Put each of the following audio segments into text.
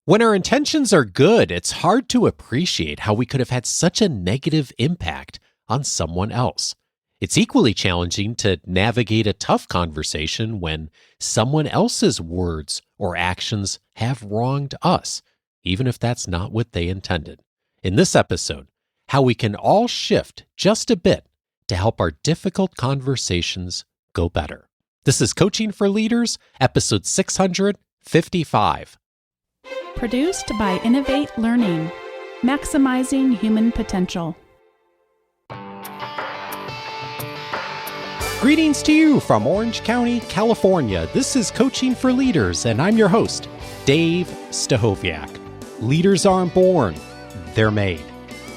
When our intentions are good, it's hard to appreciate how we could have had such a negative impact on someone else. It's equally challenging to navigate a tough conversation when someone else's words or actions have wronged us, even if that's not what they intended. In this episode, how we can all shift just a bit to help our difficult conversations go better. This is Coaching for Leaders, episode 655. Produced by Innovate Learning, maximizing human potential. Greetings to you from Orange County, California. This is Coaching for Leaders, and I'm your host, Dave Stachowiak. Leaders aren't born, they're made.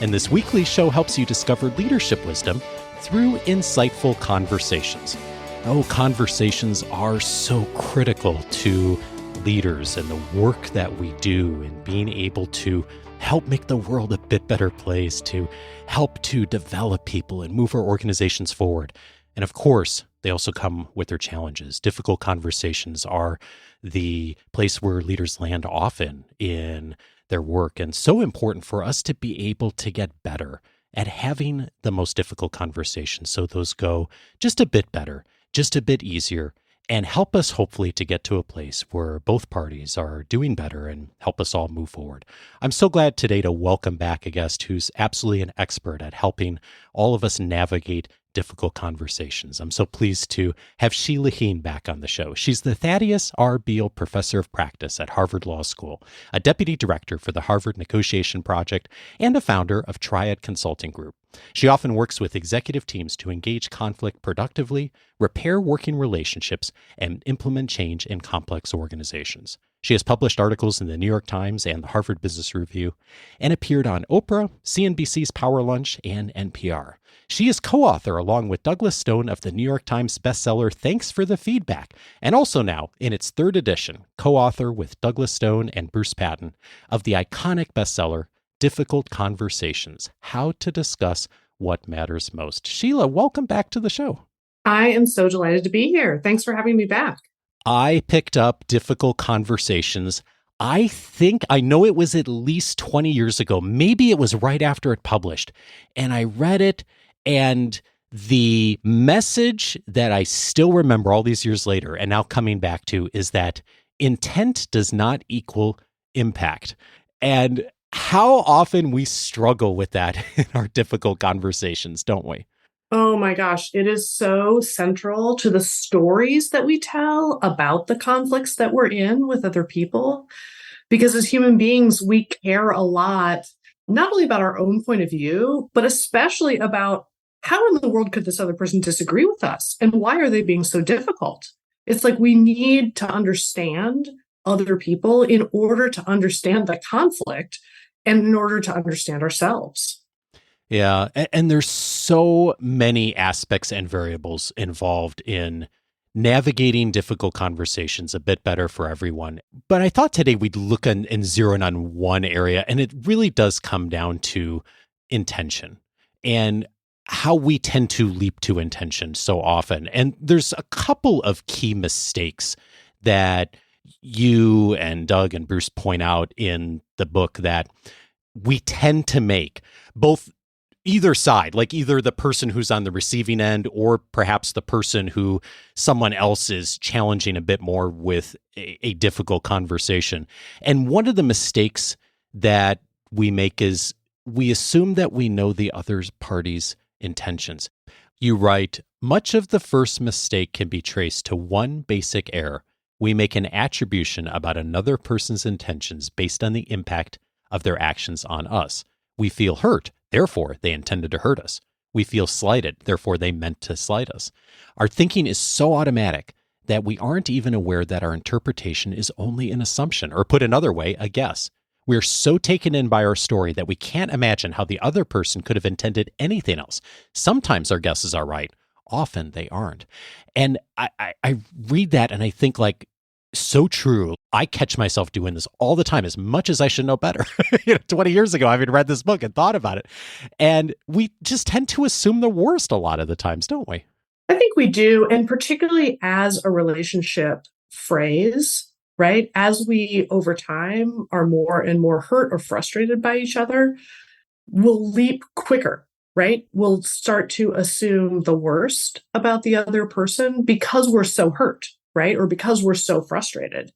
And this weekly show helps you discover leadership wisdom through insightful conversations. Oh, conversations are so critical to leaders and the work that we do in being able to help make the world a bit better place, to help to develop people and move our organizations forward. And of course, they also come with their challenges. Difficult conversations are the place where leaders land often in their work, and so important for us to be able to get better at having the most difficult conversations so those go just a bit better, just a bit easier, and help us hopefully to get to a place where both parties are doing better and help us all move forward. I'm so glad today to welcome back a guest who's absolutely an expert at helping all of us navigate difficult conversations. I'm so pleased to have Sheila Heen back on the show. She's the Thaddeus R. Beal Professor of Practice at Harvard Law School, a deputy director for the Harvard Negotiation Project, and a founder of Triad Consulting Group. She often works with executive teams to engage conflict productively, repair working relationships, and implement change in complex organizations. She has published articles in the New York Times and the Harvard Business Review, and appeared on Oprah, CNBC's Power Lunch, and NPR. She is co-author, along with Douglas Stone, of the New York Times bestseller Thanks for the Feedback, and also now, in its third edition, co-author with Douglas Stone and Bruce Patton of the iconic bestseller Difficult Conversations: How to Discuss What Matters Most. Sheila, welcome back to the show. I am so delighted to be here. Thanks for having me back. I picked up Difficult Conversations. I know it was at least 20 years ago. Maybe it was right after it published. And I read it, and the message that I still remember all these years later, and now coming back to, is that intent does not equal impact. And how often we struggle with that in our difficult conversations, don't we? Oh my gosh, it is so central to the stories that we tell about the conflicts that we're in with other people. Because as human beings, we care a lot, not only about our own point of view, but especially about how in the world could this other person disagree with us? And why are they being so difficult? It's like we need to understand other people in order to understand the conflict and in order to understand ourselves. Yeah, and there's so many aspects and variables involved in navigating difficult conversations a bit better for everyone. But I thought today we'd look and zero in on one area, and it really does come down to intention and how we tend to leap to intention so often. And there's a couple of key mistakes that you and Doug and Bruce point out in the book that we tend to make, both either side, like either the person who's on the receiving end or perhaps the person who someone else is challenging a bit more with a difficult conversation. And one of the mistakes that we make is we assume that we know the other party's intentions. You write, much of the first mistake can be traced to one basic error. We make an attribution about another person's intentions based on the impact of their actions on us. We feel hurt, therefore they intended to hurt us. We feel slighted, therefore they meant to slight us. Our thinking is so automatic that we aren't even aware that our interpretation is only an assumption, or put another way, a guess. We're so taken in by our story that we can't imagine how the other person could have intended anything else. Sometimes our guesses are right. Often they aren't. And I read that and I think, like, so true. I catch myself doing this all the time, as much as I should know better. 20 years ago, I even read this book and thought about it. And we just tend to assume the worst a lot of the times, don't we? I think we do. And particularly as a relationship phrase, right? As we over time are more and more hurt or frustrated by each other, we'll leap quicker, right? We'll start to assume the worst about the other person because we're so hurt, right? Or because we're so frustrated.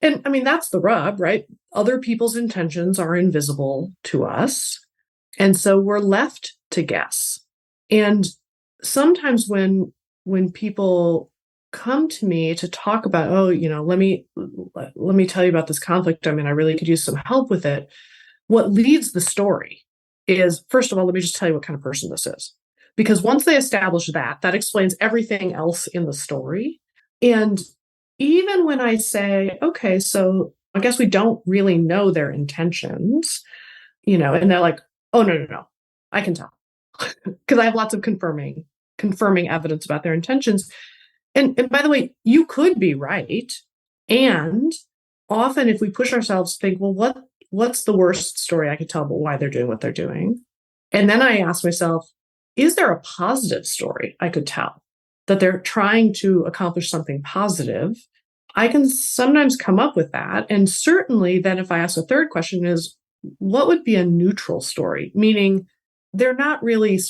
And I mean, that's the rub, right? Other people's intentions are invisible to us. And so we're left to guess. And sometimes when people come to me to talk about, oh, let me tell you about this conflict. I mean, I really could use some help with it. What leads the story is, first of all, let me just tell you what kind of person this is. Because once they establish that explains everything else in the story. And even when I say, okay, so I guess we don't really know their intentions, and they're like, oh, no, I can tell. Because I have lots of confirming evidence about their intentions. And by the way, you could be right. And often if we push ourselves to think, well, what's the worst story I could tell about why they're doing what they're doing? And then I ask myself, is there a positive story I could tell that they're trying to accomplish something positive? I can sometimes come up with that. And certainly then if I ask a third question is, what would be a neutral story? Meaning they're not really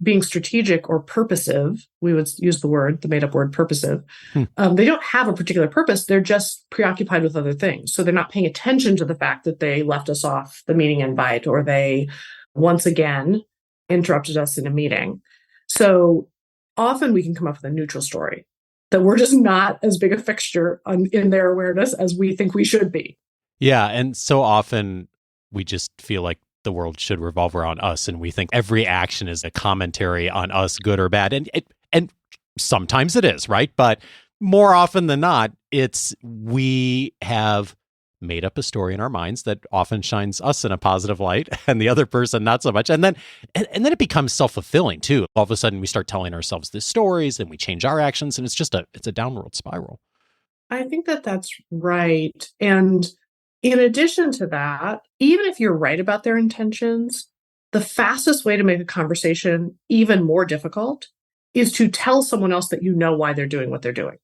being strategic or purposive. We would use the made-up word purposive. They don't have a particular purpose. They're just preoccupied with other things. So they're not paying attention to the fact that they left us off the meeting invite or they, once again, interrupted us in a meeting. So often we can come up with a neutral story that we're just not as big a fixture in their awareness as we think we should be. Yeah. And so often we just feel like the world should revolve around us, and we think every action is a commentary on us, good or bad. And sometimes it is, right? But more often than not, we have made up a story in our minds that often shines us in a positive light and the other person not so much. And then it becomes self-fulfilling too. All of a sudden we start telling ourselves these stories and we change our actions, and it's a downward spiral. I think that's right. And in addition to that, even if you're right about their intentions, the fastest way to make a conversation even more difficult is to tell someone else that you know why they're doing what they're doing.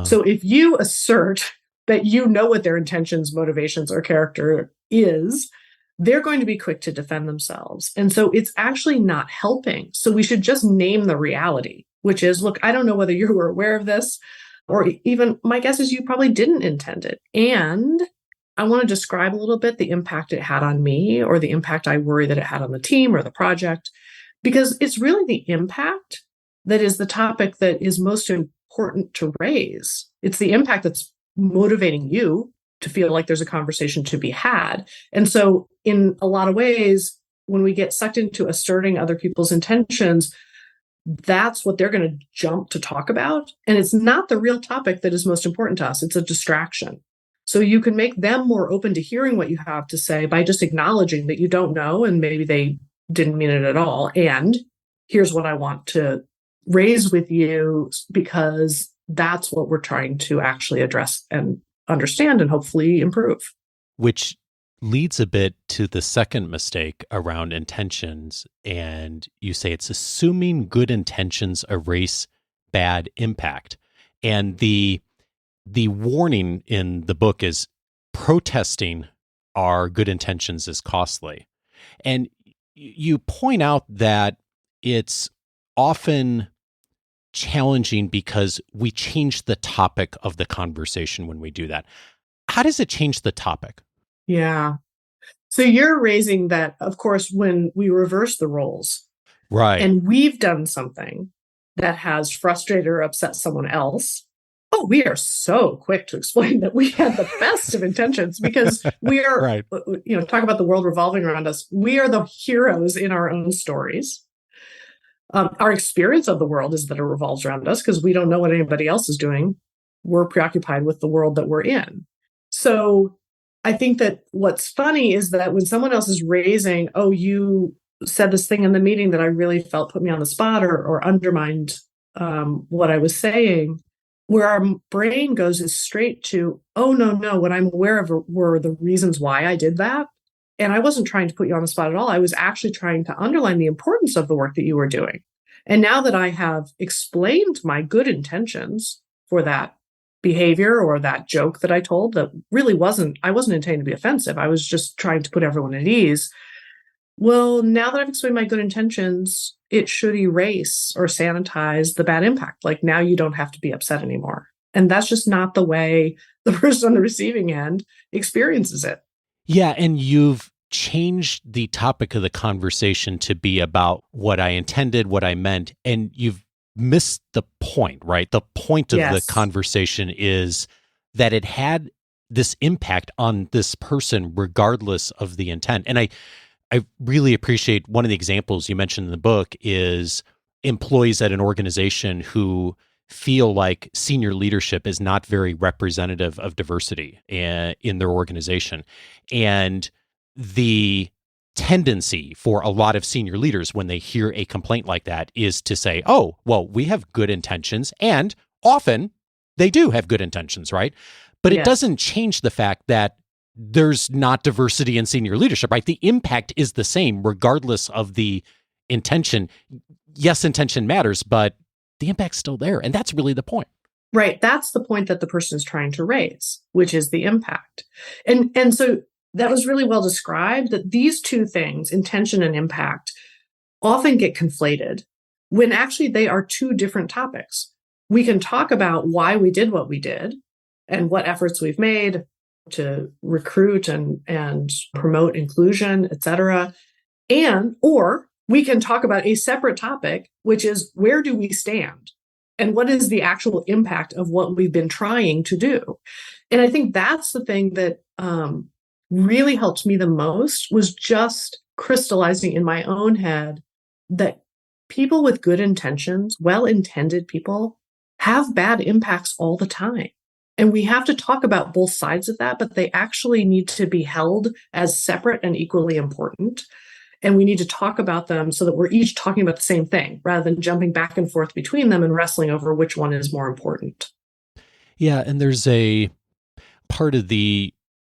So if you assert that you know what their intentions, motivations, or character is, they're going to be quick to defend themselves. And so it's actually not helping. So we should just name the reality, which is, look, I don't know whether you were aware of this, or even my guess is you probably didn't intend it. And I want to describe a little bit the impact it had on me, or the impact I worry that it had on the team or the project, because it's really the impact that is the topic that is most important to raise. It's the impact that's motivating you to feel like there's a conversation to be had. And so in a lot of ways, when we get sucked into asserting other people's intentions, that's what they're going to jump to talk about. And it's not the real topic that is most important to us. It's a distraction. So you can make them more open to hearing what you have to say by just acknowledging that you don't know, and maybe they didn't mean it at all. And here's what I want to raise with you, because that's what we're trying to actually address and understand and hopefully improve. Which leads a bit to the second mistake around intentions. And you say it's assuming good intentions erase bad impact. And the warning in the book is protesting our good intentions is costly. And you point out that it's often challenging because we change the topic of the conversation when we do that. How does it change the topic? Yeah. So you're raising that, of course, when we reverse the roles, right, and we've done something that has frustrated or upset someone else, we are so quick to explain that we had the best of intentions, because we are, right. Talk about the world revolving around us. We are the heroes in our own stories. Our experience of the world is that it revolves around us because we don't know what anybody else is doing. We're preoccupied with the world that we're in. So I think that what's funny is that when someone else is raising, you said this thing in the meeting that I really felt put me on the spot or undermined what I was saying, where our brain goes is straight to, no, what I'm aware of were the reasons why I did that. And I wasn't trying to put you on the spot at all. I was actually trying to underline the importance of the work that you were doing. And now that I have explained my good intentions for that behavior or that joke that I told that really I wasn't intending to be offensive. I was just trying to put everyone at ease. Well, now that I've explained my good intentions, it should erase or sanitize the bad impact. Like now you don't have to be upset anymore. And that's just not the way the person on the receiving end experiences it. Yeah, and you've changed the topic of the conversation to be about what I intended, what I meant, and you've missed the point, right? The point of the conversation is that it had this impact on this person regardless of the intent. And I really appreciate one of the examples you mentioned in the book is employees at an organization who feel like senior leadership is not very representative of diversity in their organization. And the tendency for a lot of senior leaders when they hear a complaint like that is to say, oh, well, we have good intentions. And often they do have good intentions, right? But it doesn't change the fact that there's not diversity in senior leadership, right? The impact is the same regardless of the intention. Yes, intention matters, but the impact's still there. And that's really the point. Right. That's the point that the person is trying to raise, which is the impact. And so that was really well described, that these two things, intention and impact, often get conflated when actually they are two different topics. We can talk about why we did what we did and what efforts we've made to recruit and promote inclusion, et cetera. Or we can talk about a separate topic, which is where do we stand? And what is the actual impact of what we've been trying to do? And I think that's the thing that really helped me the most, was just crystallizing in my own head that people with good intentions, well-intended people, have bad impacts all the time. And we have to talk about both sides of that, but they actually need to be held as separate and equally important. And we need to talk about them so that we're each talking about the same thing rather than jumping back and forth between them and wrestling over which one is more important. Yeah. And there's a part of the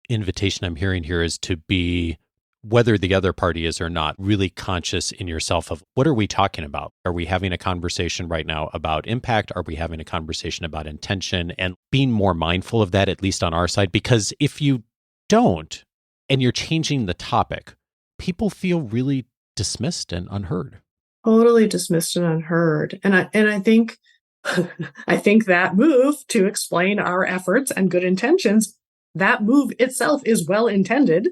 invitation I'm hearing here is to be, whether the other party is or not, really conscious in yourself of what are we talking about? Are we having a conversation right now about impact? Are we having a conversation about intention? And being more mindful of that, at least on our side, because if you don't, and you're changing the topic, people feel really dismissed and unheard. Totally dismissed and unheard. And I think I think that move to explain our efforts and good intentions, that move itself is well intended.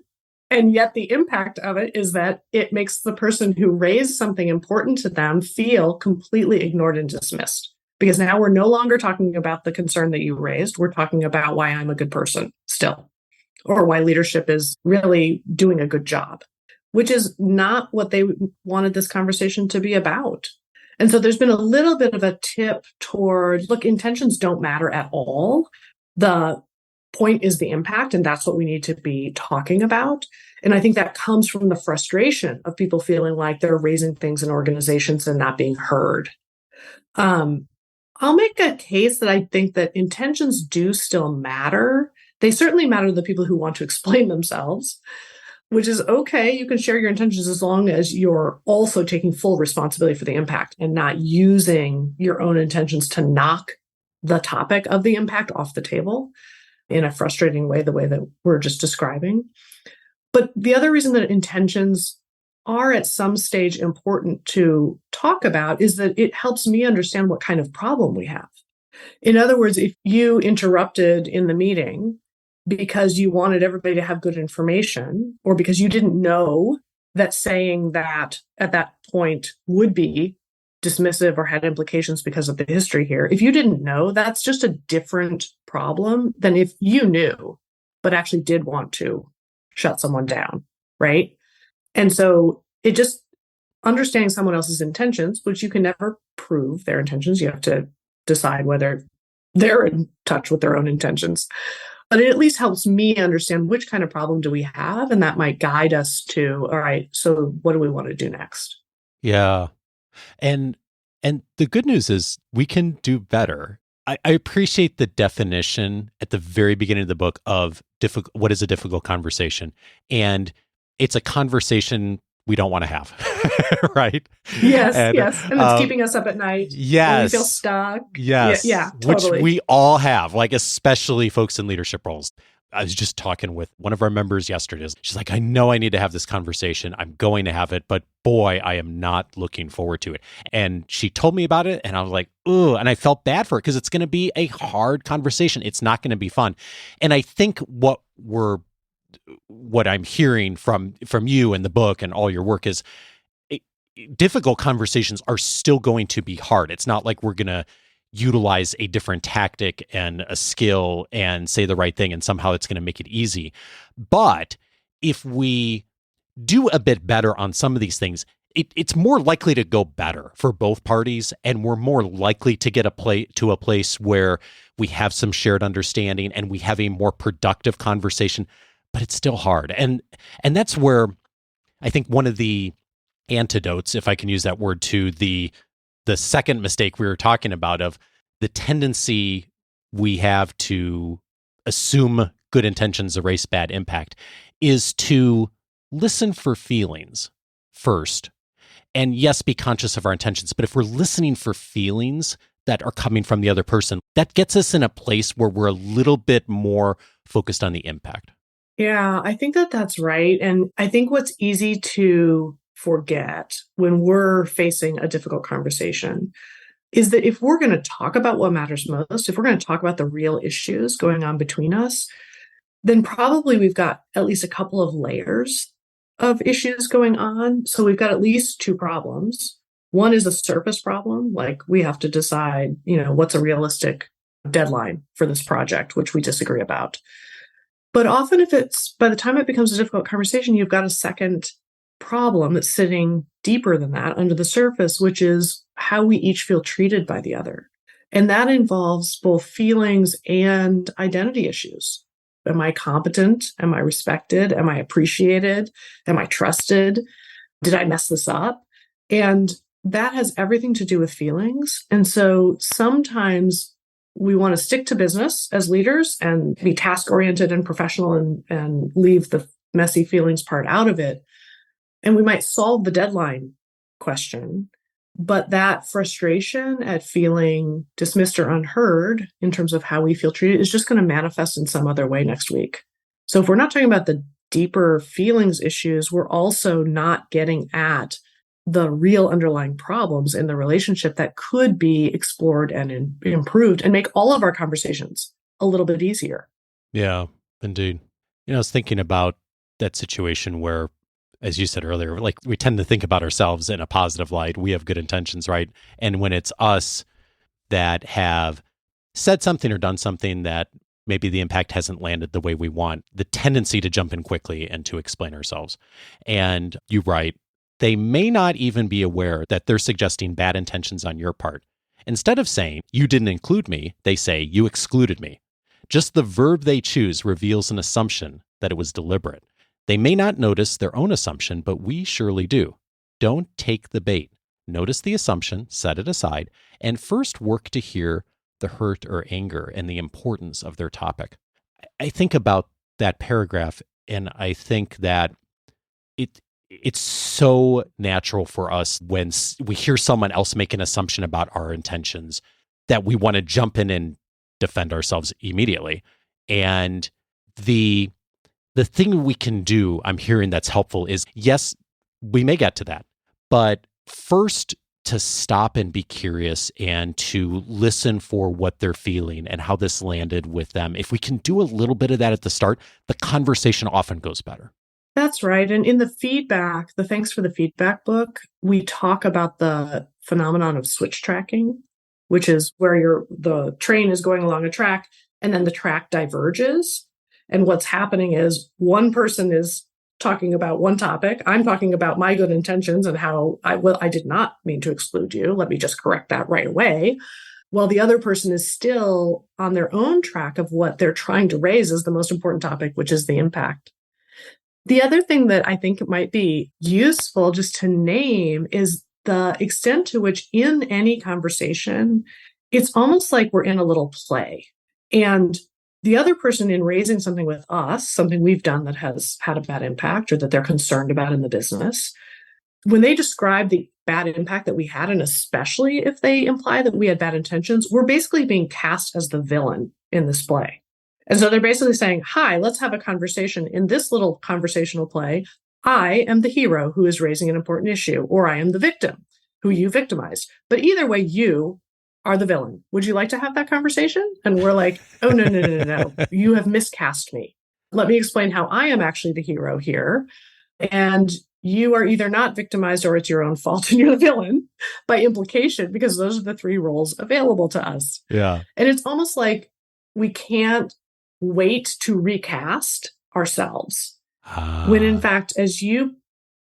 And yet the impact of it is that it makes the person who raised something important to them feel completely ignored and dismissed. Because now we're no longer talking about the concern that you raised. We're talking about why I'm a good person still, or why leadership is really doing a good job, which is not what they wanted this conversation to be about. And so there's been a little bit of a tip toward, look, intentions don't matter at all. The point is the impact, and that's what we need to be talking about. And I think that comes from the frustration of people feeling like they're raising things in organizations and not being heard. I'll make a case that I think that intentions do still matter. They certainly matter to the people who want to explain themselves, which is okay. You can share your intentions as long as you're also taking full responsibility for the impact and not using your own intentions to knock the topic of the impact off the table in a frustrating way, the way that we're just describing. But the other reason that intentions are at some stage important to talk about is that it helps me understand what kind of problem we have. In other words, if you interrupted in the meeting because you wanted everybody to have good information, or because you didn't know that saying that at that point would be dismissive or had implications because of the history here. If you didn't know, that's just a different problem than if you knew, but actually did want to shut someone down, right? And so it just understanding someone else's intentions, which you can never prove their intentions. You have to decide whether they're in touch with their own intentions. But it at least helps me understand which kind of problem do we have, and that might guide us to, all right, so what do we want to do next? Yeah. And the good news is we can do better. I appreciate the definition at the very beginning of the book of what is a difficult conversation. And it's a conversation we don't want to have, right? Yes, And, yes. And it's keeping us up at night. Yes. When we feel stuck. Yes. Yeah, totally. Which we all have, like especially folks in leadership roles. I was just talking with one of our members yesterday. She's like, I know I need to have this conversation. I'm going to have it, but boy, I am not looking forward to it. And she told me about it and I was like, ooh, and I felt bad for it because it's going to be a hard conversation. It's not going to be fun. And I think what I'm hearing from you and the book and all your work is difficult conversations are still going to be hard. It's not like we're going to utilize a different tactic and a skill and say the right thing and somehow it's going to make it easy. But if we do a bit better on some of these things, it's more likely to go better for both parties, and we're more likely to get to a place where we have some shared understanding and we have a more productive conversation. But it's still hard, and that's where I think one of the antidotes, if I can use that word, to the second mistake we were talking about of the tendency we have to assume good intentions erase bad impact, is to listen for feelings first. And yes, be conscious of our intentions. But if we're listening for feelings that are coming from the other person, that gets us in a place where we're a little bit more focused on the impact. Yeah, I think that's right. And I think what's easy to forget when we're facing a difficult conversation is that if we're going to talk about what matters most, if we're going to talk about the real issues going on between us, then probably we've got at least a couple of layers of issues going on. So we've got at least two problems. One is a surface problem, like we have to decide, what's a realistic deadline for this project, which we disagree about. But often by the time it becomes a difficult conversation, you've got a second problem that's sitting deeper than that under the surface, which is how we each feel treated by the other. And that involves both feelings and identity issues. Am I competent? Am I respected? Am I appreciated? Am I trusted? Did I mess this up? And that has everything to do with feelings. And so sometimes we want to stick to business as leaders and be task-oriented and professional and leave the messy feelings part out of it. And we might solve the deadline question, but that frustration at feeling dismissed or unheard in terms of how we feel treated is just going to manifest in some other way next week. So if we're not talking about the deeper feelings issues, we're also not getting at the real underlying problems in the relationship that could be explored and improved and make all of our conversations a little bit easier. Yeah, indeed. I was thinking about that situation where, as you said earlier, like we tend to think about ourselves in a positive light. We have good intentions, right? And when it's us that have said something or done something that maybe the impact hasn't landed the way we want, the tendency to jump in quickly and to explain ourselves. And you write, they may not even be aware that they're suggesting bad intentions on your part. Instead of saying, you didn't include me, they say, you excluded me. Just the verb they choose reveals an assumption that it was deliberate. They may not notice their own assumption, but we surely do. Don't take the bait. Notice the assumption, set it aside, and first work to hear the hurt or anger and the importance of their topic. I think about that paragraph, and I think that it's so natural for us when we hear someone else make an assumption about our intentions that we want to jump in and defend ourselves immediately. And the thing we can do, I'm hearing that's helpful is, yes, we may get to that, but first to stop and be curious and to listen for what they're feeling and how this landed with them. If we can do a little bit of that at the start, the conversation often goes better. That's right. And in the feedback, the Thanks for the Feedback book, we talk about the phenomenon of switch tracking, which is where the train is going along a track and then the track diverges. And what's happening is one person is talking about one topic. I'm talking about my good intentions and how I did not mean to exclude you. Let me just correct that right away. While the other person is still on their own track of what they're trying to raise as the most important topic, which is the impact. The other thing that I think might be useful just to name is the extent to which in any conversation, it's almost like we're in a little play. And the other person in raising something with us, something we've done that has had a bad impact or that they're concerned about in the business, when they describe the bad impact that we had, and especially if they imply that we had bad intentions, we're basically being cast as the villain in this play. And so they're basically saying, hi, let's have a conversation. In this little conversational play, I am the hero who is raising an important issue, or I am the victim who you victimized. But either way, you are the villain. Would you like to have that conversation? And we're like, oh, no. You have miscast me. Let me explain how I am actually the hero here. And you are either not victimized or it's your own fault and you're the villain by implication, because those are the three roles available to us. Yeah. And it's almost like we can't wait to recast ourselves. When in fact, as you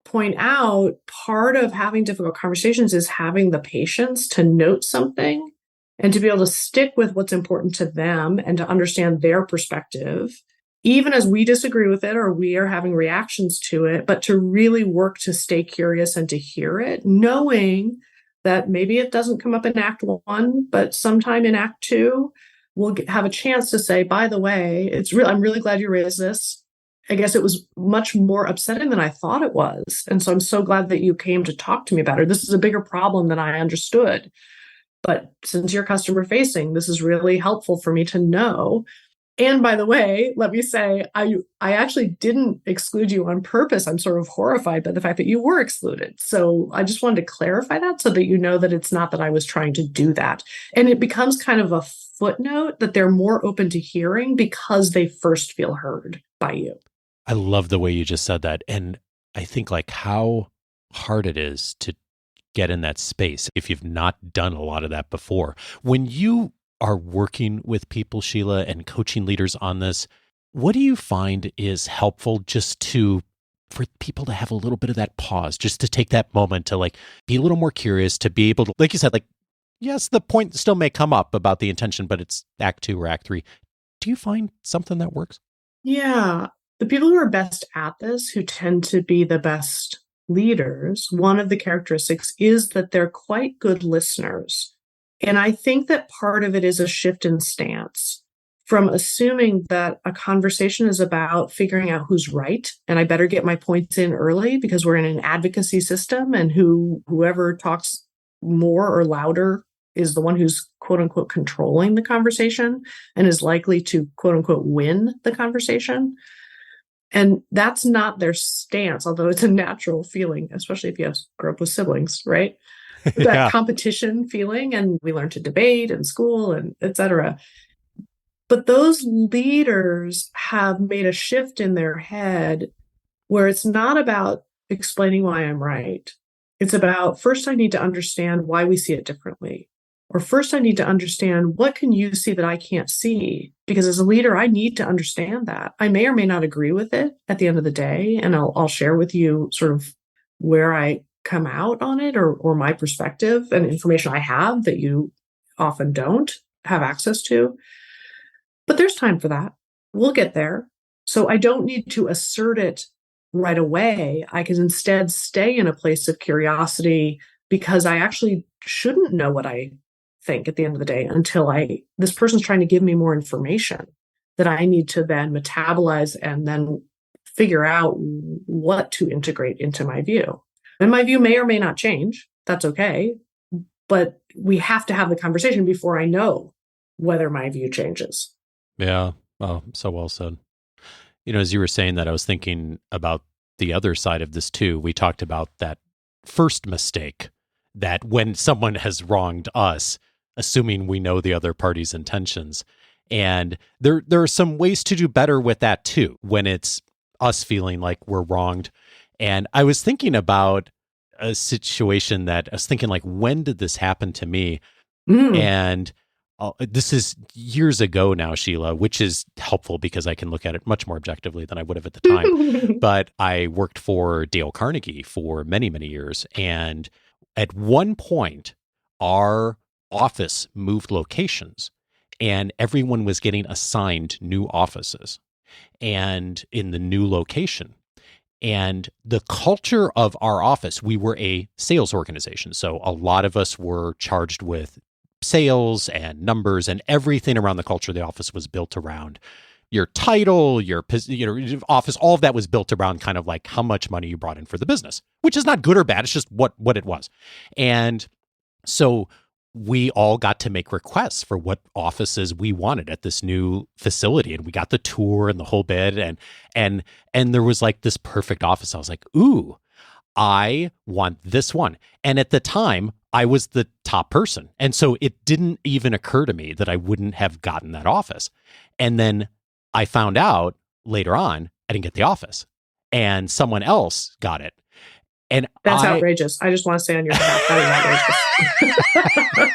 point out, part of having difficult conversations is having the patience to note something and to be able to stick with what's important to them and to understand their perspective, even as we disagree with it or we are having reactions to it, but to really work to stay curious and to hear it, knowing that maybe it doesn't come up in Act 1, but sometime in Act 2, we'll have a chance to say, by the way, I'm really glad you raised this. I guess it was much more upsetting than I thought it was. And so I'm so glad that you came to talk to me about it. This is a bigger problem than I understood. But since you're customer facing, this is really helpful for me to know. And by the way, let me say, I actually didn't exclude you on purpose. I'm sort of horrified by the fact that you were excluded. So I just wanted to clarify that so that you know that it's not that I was trying to do that. And it becomes kind of a footnote that they're more open to hearing because they first feel heard by you. I love the way you just said that. And I think like how hard it is to get in that space if you've not done a lot of that before. When you are working with people, Sheila, and coaching leaders on this, what do you find is helpful just for people to have a little bit of that pause, just to take that moment to like be a little more curious, to be able to, like you said, like, yes, the point still may come up about the intention, but it's Act 2 or Act 3. Do you find something that works? Yeah. The people who are best at this, who tend to be the best leaders, one of the characteristics is that they're quite good listeners. And I think that part of it is a shift in stance from assuming that a conversation is about figuring out who's right, and I better get my points in early because we're in an advocacy system, and whoever talks more or louder is the one who's quote unquote controlling the conversation and is likely to quote unquote win the conversation. And that's not their stance, although it's a natural feeling, especially if you grow up with siblings, right? That competition feeling, and we learn to debate in school and et cetera. But those leaders have made a shift in their head where it's not about explaining why I'm right. It's about, first, I need to understand why we see it differently. Or first, I need to understand what can you see that I can't see? Because as a leader, I need to understand that. I may or may not agree with it at the end of the day, and I'll share with you sort of where I come out on it or my perspective and information I have that you often don't have access to. But there's time for that. We'll get there. So I don't need to assert it right away. I can instead stay in a place of curiosity because I actually shouldn't know what I think at the end of the day until this person's trying to give me more information that I need to then metabolize and then figure out what to integrate into my view. And my view may or may not change. That's okay. But we have to have the conversation before I know whether my view changes. Yeah. Oh, so well said. You know, as you were saying that, I was thinking about the other side of this too. We talked about that first mistake, that when someone has wronged us, assuming we know the other party's intentions. And there are some ways to do better with that too, when it's us feeling like we're wronged. And I was thinking about a situation that I was thinking like, when did this happen to me? And this is years ago now, Sheila, which is helpful because I can look at it much more objectively than I would have at the time. But I worked for Dale Carnegie for many, many years. And at one point, our office moved locations and everyone was getting assigned new offices and in the new location. And the culture of our office, we were a sales organization. So a lot of us were charged with sales and numbers and everything around the culture of the office was built around your title, your office, all of that was built around kind of like how much money you brought in for the business, which is not good or bad. It's just what it was. And so we all got to make requests for what offices we wanted at this new facility. And we got the tour and the whole bit. And there was like this perfect office. I was like, ooh, I want this one. And at the time, I was the top person. And so it didn't even occur to me that I wouldn't have gotten that office. And then I found out later on, I didn't get the office and someone else got it. And that's outrageous. I just want to say on your behalf, that is outrageous.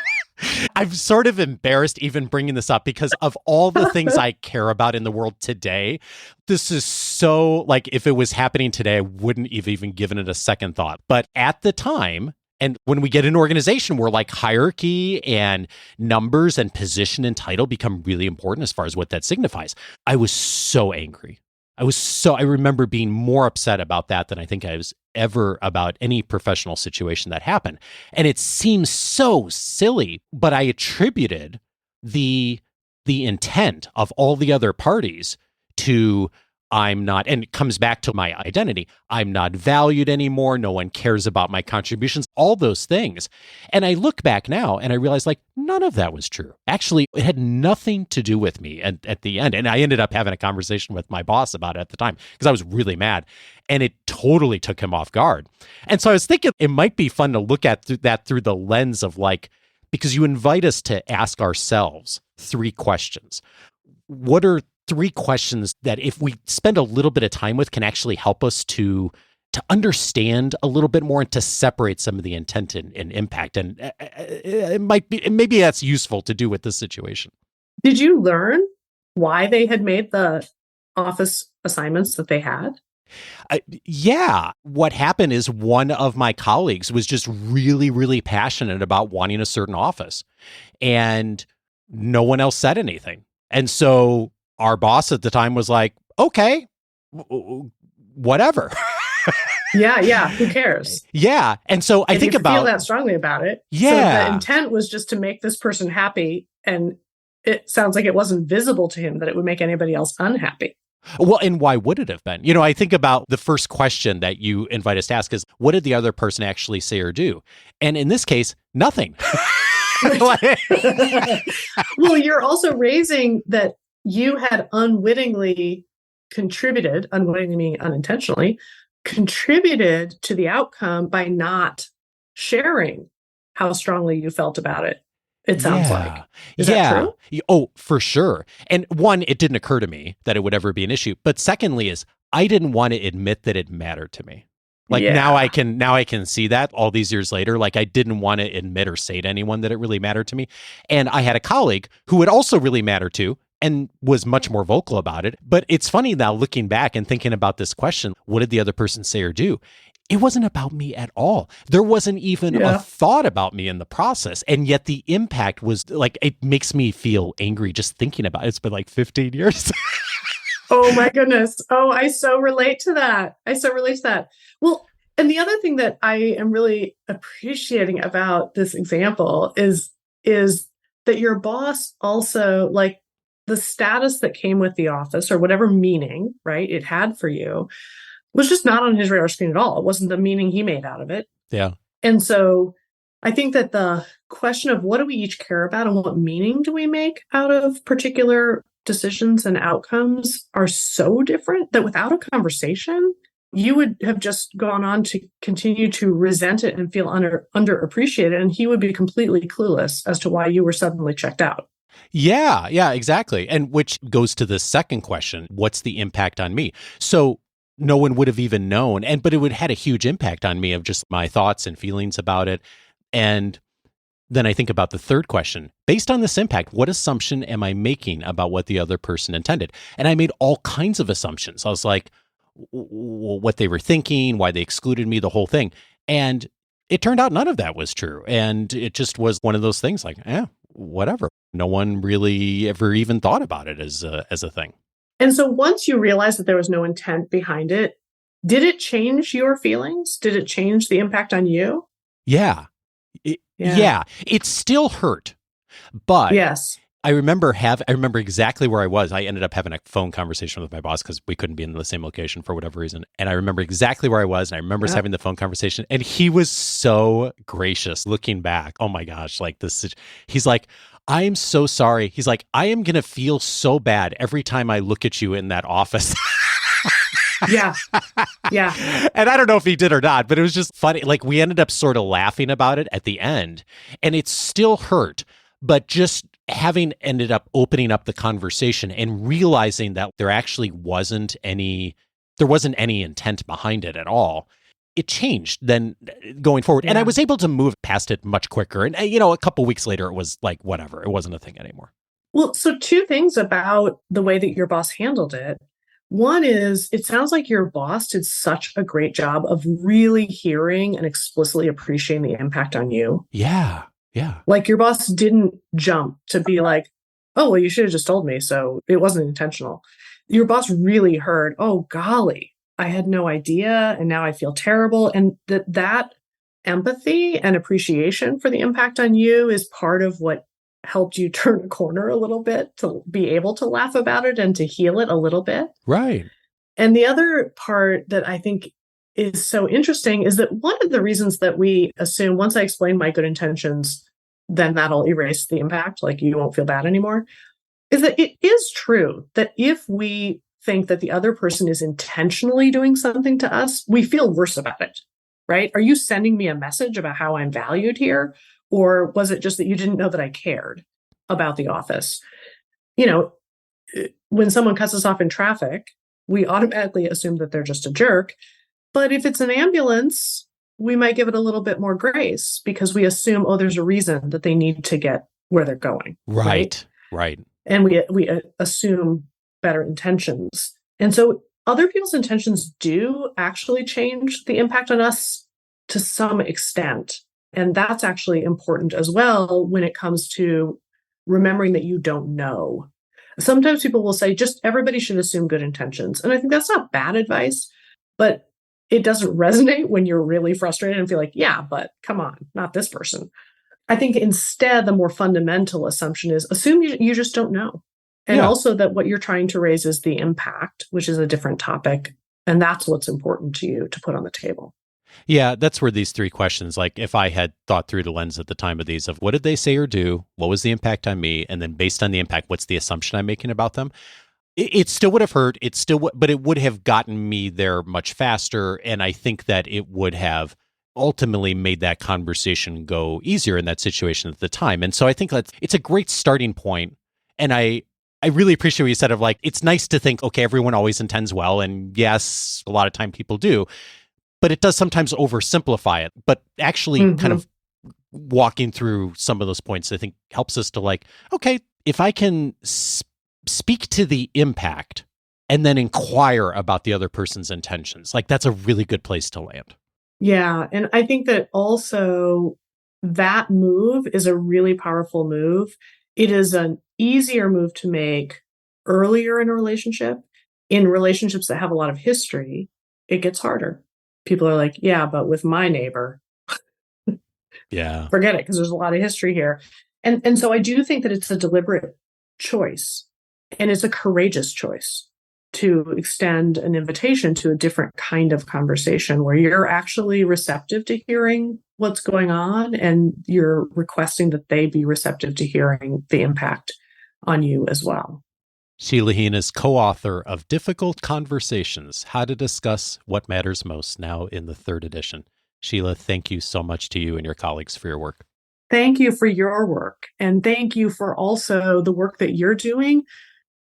I'm sort of embarrassed even bringing this up because of all the things I care about in the world today. This is so like, if it was happening today, I wouldn't have even given it a second thought. But at the time, and when we get an organization where like hierarchy and numbers and position and title become really important as far as what that signifies, I was so angry. I remember being more upset about that than I think I was ever about any professional situation that happened. And it seems so silly, but I attributed the intent of all the other parties to I'm not, and it comes back to my identity. I'm not valued anymore. No one cares about my contributions, all those things. And I look back now and I realize like none of that was true. Actually, it had nothing to do with me at the end. And I ended up having a conversation with my boss about it at the time because I was really mad and it totally took him off guard. And so I was thinking it might be fun to look at that through the lens of like, because you invite us to ask ourselves 3 questions. What are 3 questions that if we spend a little bit of time with can actually help us to understand a little bit more and to separate some of the intent and impact. And it might be, maybe that's useful to do with this situation. Did you learn why they had made the office assignments that they had? Yeah. What happened is one of my colleagues was just really, really passionate about wanting a certain office and no one else said anything. And so our boss at the time was like, okay, whatever. Yeah. Who cares? Yeah. And so I think about feel that strongly about it. Yeah. So the intent was just to make this person happy. And it sounds like it wasn't visible to him that it would make anybody else unhappy. Well, and why would it have been? I think about the first question that you invite us to ask is, what did the other person actually say or do? And in this case, nothing. Well, you're also raising that you had unwittingly contributed, unwittingly meaning unintentionally, contributed to the outcome by not sharing how strongly you felt about it. It sounds like. Is that true? Oh, for sure. And one, it didn't occur to me that it would ever be an issue. But secondly is I didn't want to admit that it mattered to me. Now I can see that all these years later. Like I didn't want to admit or say to anyone that it really mattered to me. And I had a colleague who it also really mattered to and was much more vocal about it. But it's funny now looking back and thinking about this question, what did the other person say or do? It wasn't about me at all. There wasn't even a thought about me in the process. And yet the impact was like, it makes me feel angry just thinking about it. It's been like 15 years. Oh my goodness. Oh, I so relate to that. Well, and the other thing that I am really appreciating about this example is that your boss also, like the status that came with the office or whatever meaning, right, it had for you was just not on his radar screen at all. It wasn't the meaning he made out of it. Yeah. And so I think that the question of what do we each care about and what meaning do we make out of particular decisions and outcomes are so different that without a conversation, you would have just gone on to continue to resent it and feel underappreciated. And he would be completely clueless as to why you were suddenly checked out. Yeah, exactly. And which goes to the second question, what's the impact on me? So no one would have even known, but it would have had a huge impact on me of just my thoughts and feelings about it. And then I think about the third question, based on this impact, what assumption am I making about what the other person intended? And I made all kinds of assumptions. I was like, what they were thinking, why they excluded me, the whole thing. And it turned out none of that was true. And it just was one of those things like, whatever. No one really ever even thought about it as a thing. And so once you realized that there was no intent behind it, did it change your feelings? Did it change the impact on you? Yeah. Yeah. It still hurt. But Yes. I remember exactly where I was. I ended up having a phone conversation with my boss because we couldn't be in the same location for whatever reason. And I remember exactly where I was. And I remember us having the phone conversation. And he was so gracious looking back. Oh my gosh. Like this, he's like, I am so sorry. He's like, I am going to feel so bad every time I look at you in that office. Yeah. Yeah. And I don't know if he did or not, but it was just funny. Like we ended up sort of laughing about it at the end, and it still hurt. But just having ended up opening up the conversation and realizing that there actually wasn't any intent behind it at all, it changed then going forward. Yeah. And I was able to move past it much quicker. And, a couple weeks later, it was like, whatever, it wasn't a thing anymore. Well, so two things about the way that your boss handled it. One is, it sounds like your boss did such a great job of really hearing and explicitly appreciating the impact on you. Yeah. Yeah. Like your boss didn't jump to be like, oh, well, you should have just told me. So it wasn't intentional. Your boss really heard, oh, golly, I had no idea. And now I feel terrible. And that empathy and appreciation for the impact on you is part of what helped you turn a corner a little bit to be able to laugh about it and to heal it a little bit. Right. And the other part that I think is so interesting is that one of the reasons that we assume once I explain my good intentions, then that'll erase the impact, like you won't feel bad anymore, is that it is true that if we think that the other person is intentionally doing something to us, we feel worse about it, right? Are you sending me a message about how I'm valued here? Or was it just that you didn't know that I cared about the office? When someone cuts us off in traffic, we automatically assume that they're just a jerk. But if it's an ambulance, we might give it a little bit more grace because we assume, there's a reason that they need to get where they're going. Right. And we assume better intentions. And so other people's intentions do actually change the impact on us to some extent. And that's actually important as well when it comes to remembering that you don't know. Sometimes people will say, just everybody should assume good intentions. And I think that's not bad advice, but it doesn't resonate when you're really frustrated and feel like, yeah, but come on, not this person. I think instead, the more fundamental assumption is assume you just don't know. And also that what you're trying to raise is the impact, which is a different topic. And that's what's important to you to put on the table. Yeah, that's where these three questions, like if I had thought through the lens at the time of these of what did they say or do? What was the impact on me? And then based on the impact, what's the assumption I'm making about them? It still would have hurt. But it would have gotten me there much faster. And I think that it would have ultimately made that conversation go easier in that situation at the time. And so I think it's a great starting point. And I really appreciate what you said of like, it's nice to think, okay, everyone always intends well. And yes, a lot of time people do, but it does sometimes oversimplify it. But actually kind of walking through some of those points, I think helps us to like, okay, if I can speak to the impact and then inquire about the other person's intentions, like that's a really good place to land. Yeah. And I think that also that move is a really powerful move. It is an easier move to make earlier in a relationship. In relationships that have a lot of history, it gets harder. People are like, yeah, but with my neighbor, yeah, forget it, because there's a lot of history here. And so I do think that it's a deliberate choice, and it's a courageous choice to extend an invitation to a different kind of conversation where you're actually receptive to hearing what's going on, and you're requesting that they be receptive to hearing the impact on you as well. Sheila Heen is co-author of Difficult Conversations, How to Discuss What Matters Most, now in the 3rd edition. Sheila, thank you so much to you and your colleagues for your work. Thank you for your work. And thank you for also the work that you're doing,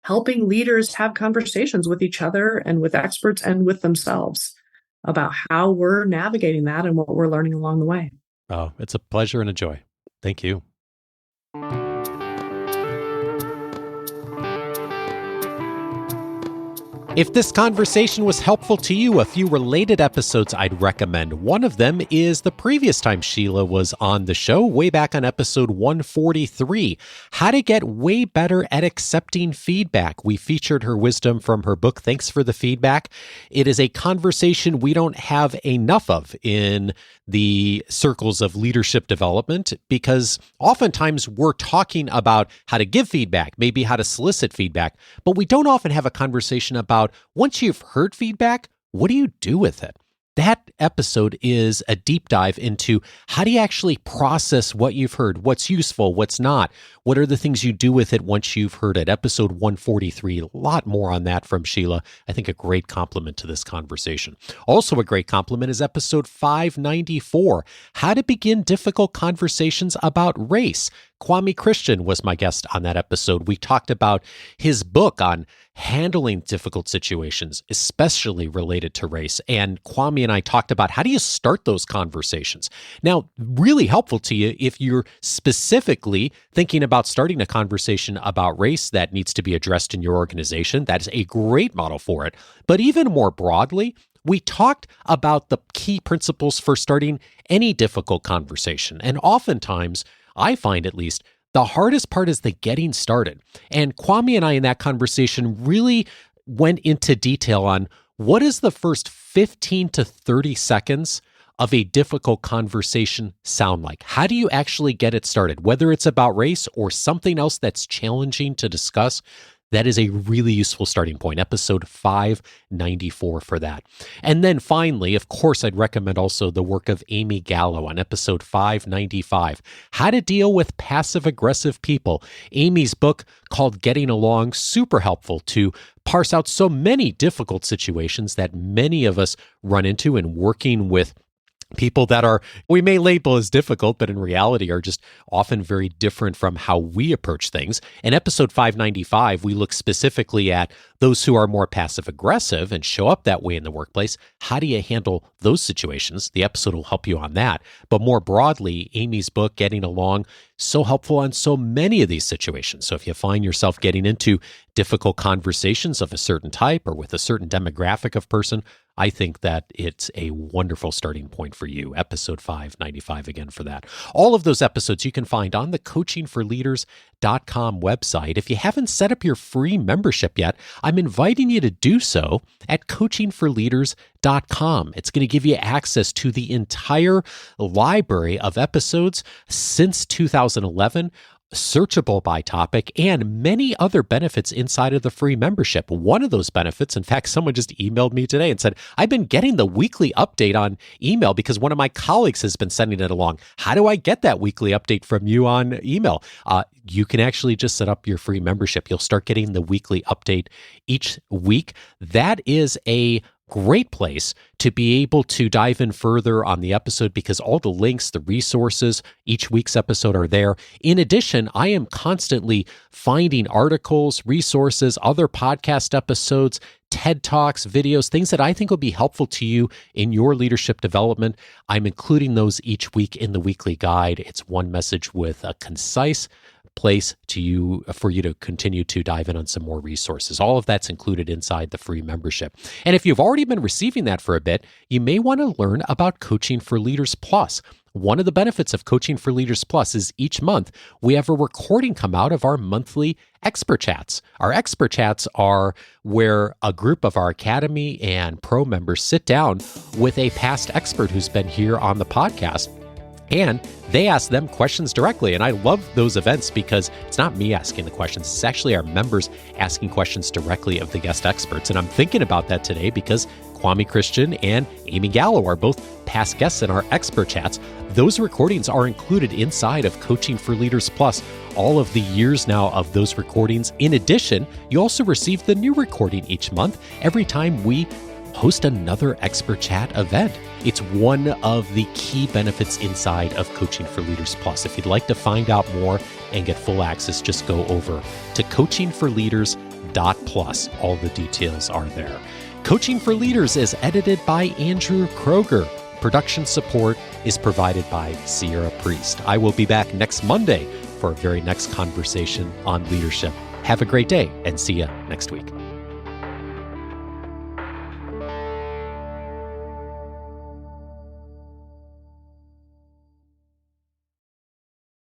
helping leaders have conversations with each other and with experts and with themselves about how we're navigating that and what we're learning along the way. Oh, it's a pleasure and a joy. Thank you. If this conversation was helpful to you, a few related episodes I'd recommend. One of them is the previous time Sheila was on the show, way back on episode 143, How to Get Way Better at Accepting Feedback. We featured her wisdom from her book, Thanks for the Feedback. It is a conversation we don't have enough of in the circles of leadership development, because oftentimes we're talking about how to give feedback, maybe how to solicit feedback, but we don't often have a conversation about once you've heard feedback, what do you do with it? That episode is a deep dive into how do you actually process what you've heard, what's useful, what's not, what are the things you do with it once you've heard it. Episode 143, a lot more on that from Sheila. I think a great compliment to this conversation. Also a great compliment is episode 594, How to Begin Difficult Conversations About Race. Kwame Christian was my guest on that episode. We talked about his book on handling difficult situations, especially related to race. And Kwame and I talked about how do you start those conversations. Now, really helpful to you if you're specifically thinking about starting a conversation about race that needs to be addressed in your organization. That is a great model for it. But even more broadly, we talked about the key principles for starting any difficult conversation. And oftentimes, I find at least, the hardest part is the getting started. And Kwame and I in that conversation really went into detail on what is the first 15 to 30 seconds of a difficult conversation sound like? How do you actually get it started? Whether it's about race or something else that's challenging to discuss, that is a really useful starting point. Episode 594 for that. And then finally, of course, I'd recommend also the work of Amy Gallo on episode 595, How to Deal with Passive-Aggressive People. Amy's book called Getting Along, super helpful to parse out so many difficult situations that many of us run into in working with people that are, we may label as difficult, but in reality are just often very different from how we approach things. In episode 595, we look specifically at those who are more passive-aggressive and show up that way in the workplace. How do you handle those situations? The episode will help you on that. But more broadly, Amy's book, Getting Along, so helpful on so many of these situations. So if you find yourself getting into difficult conversations of a certain type or with a certain demographic of person, I think that it's a wonderful starting point for you. Episode 595 again for that. All of those episodes you can find on the coachingforleaders.com website. If you haven't set up your free membership yet, I'm inviting you to do so at coachingforleaders.com. It's going to give you access to the entire library of episodes since 2011, searchable by topic, and many other benefits inside of the free membership. One of those benefits, in fact, someone just emailed me today and said, I've been getting the weekly update on email because one of my colleagues has been sending it along. How do I get that weekly update from you on email? You can actually just set up your free membership. You'll start getting the weekly update each week. That is a great place to be able to dive in further on the episode because all the links, the resources, each week's episode are there. In addition, I am constantly finding articles, resources, other podcast episodes, TED Talks, videos, things that I think will be helpful to you in your leadership development. I'm including those each week in the weekly guide. It's one message with a concise place for you to continue to dive in on some more resources. All of that's included inside the free membership. And if you've already been receiving that for a bit, you may want to learn about Coaching for Leaders Plus. One of the benefits of Coaching for Leaders Plus is each month we have a recording come out of our monthly expert chats. Our expert chats are where a group of our Academy and Pro members sit down with a past expert who's been here on the podcast, and they ask them questions directly. And I love those events because it's not me asking the questions. It's actually our members asking questions directly of the guest experts. And I'm thinking about that today because Kwame Christian and Amy Gallo are both past guests in our expert chats. Those recordings are included inside of Coaching for Leaders Plus, all of the years now of those recordings. In addition, you also receive the new recording each month every time we host another expert chat event. It's one of the key benefits inside of Coaching for Leaders Plus. If you'd like to find out more and get full access, just go over to coachingforleaders.plus. All the details are there. Coaching for Leaders is edited by Andrew Kroger. Production support is provided by Sierra Priest. I will be back next Monday for our very next conversation on leadership. Have a great day and see you next week.